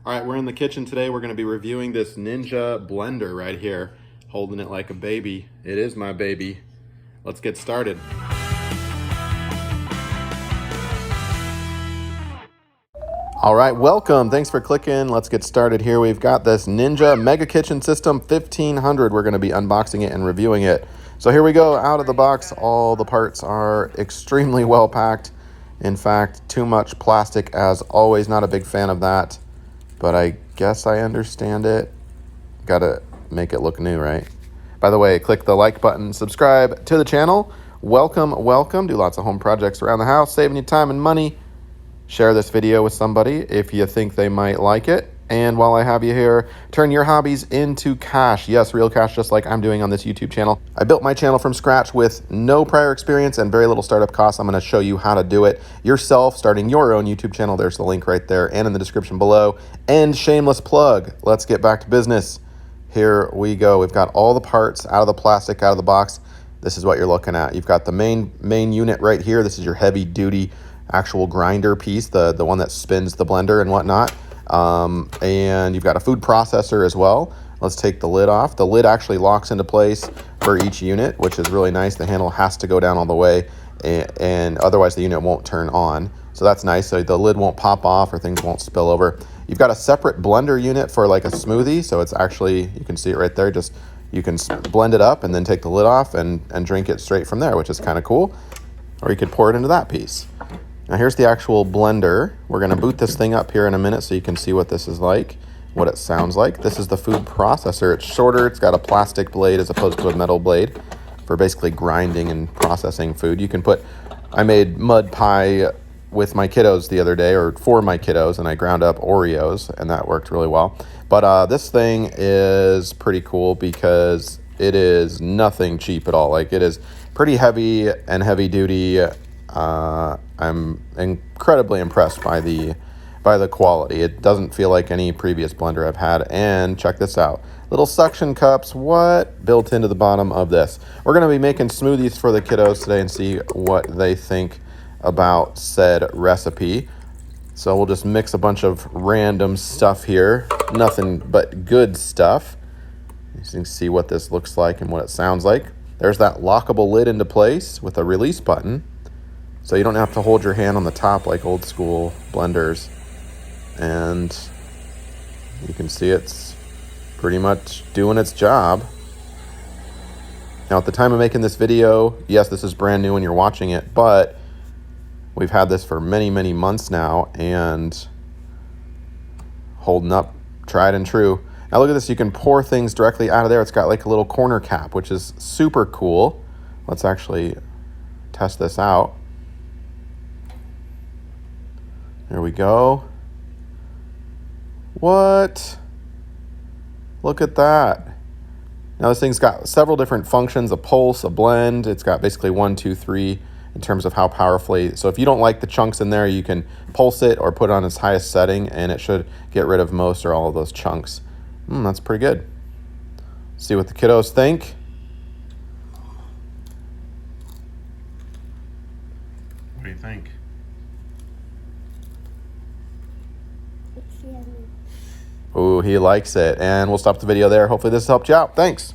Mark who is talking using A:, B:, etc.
A: All right, we're in the kitchen today. We're going to be reviewing this Ninja blender right here, holding it like a baby. It is my baby. Let's get started. All right, welcome. Thanks for clicking. Let's get started here. We've got this Ninja Mega Kitchen System 1500. We're going to be unboxing it and reviewing it. So here we go, out of the box. All the parts are extremely well packed. In fact, too much plastic as always. Not a big fan of that, but I guess I understand it. Gotta make it look new, right? By the way, click the like button, subscribe to the channel. Welcome, welcome. Do lots of home projects around the house, saving you time and money. Share this video with somebody if you think they might like it. And while I have you here, turn your hobbies into cash. Yes, real cash, just like I'm doing on this YouTube channel. I built my channel from scratch with no prior experience and very little startup costs. I'm gonna show you how to do it yourself, starting your own YouTube channel. There's the link right there and in the description below. And shameless plug, let's get back to business. Here we go. We've got all the parts out of the plastic, out of the box. This is what you're looking at. You've got the main unit right here. This is your heavy duty actual grinder piece, the one that spins the blender and whatnot. And you've got a food processor as well. Let's take the lid off. The lid actually locks into place for each unit, which is really nice. The handle has to go down all the way, and otherwise the unit won't turn on. So that's nice. So the lid won't pop off or things won't spill over. You've got a separate blender unit for like a smoothie. So it's actually, you can see it right there. Just, you can blend it up and then take the lid off and drink it straight from there, which is kind of cool. Or you could pour it into that piece. Now here's the actual blender. We're gonna boot this thing up here in a minute so you can see what this is like, what it sounds like. This is the food processor. It's shorter, it's got a plastic blade as opposed to a metal blade for basically grinding and processing food. You can put, I made mud pie with my kiddos the other day, or for my kiddos, and I ground up Oreos, and that worked really well. But this thing is pretty cool because it is nothing cheap at all. Like, it is pretty heavy and heavy duty. I'm incredibly impressed by the quality. It doesn't feel like any previous blender I've had. And check this out. Little suction cups, what? Built into the bottom of this. We're going to be making smoothies for the kiddos today and see what they think about said recipe. So we'll just mix a bunch of random stuff here. Nothing but good stuff. You can see what this looks like and what it sounds like. There's that lockable lid into place with a release button. So you don't have to hold your hand on the top like old school blenders. And you can see it's pretty much doing its job. Now at the time of making this video, yes, this is brand new when you're watching it, but we've had this for many, many months now and holding up, tried and true. Now look at this, you can pour things directly out of there. It's got like a little corner cap, which is super cool. Let's actually test this out. There we go. What? Look at that. Now this thing's got several different functions, a pulse, a blend. It's got basically 1, 2, 3 in terms of how powerfully. So if you don't like the chunks in there, you can pulse it or put it on its highest setting and it should get rid of most or all of those chunks. That's pretty good. See what the kiddos think. What do you think? Oh, he likes it. And we'll stop the video there. Hopefully this helped you out. Thanks.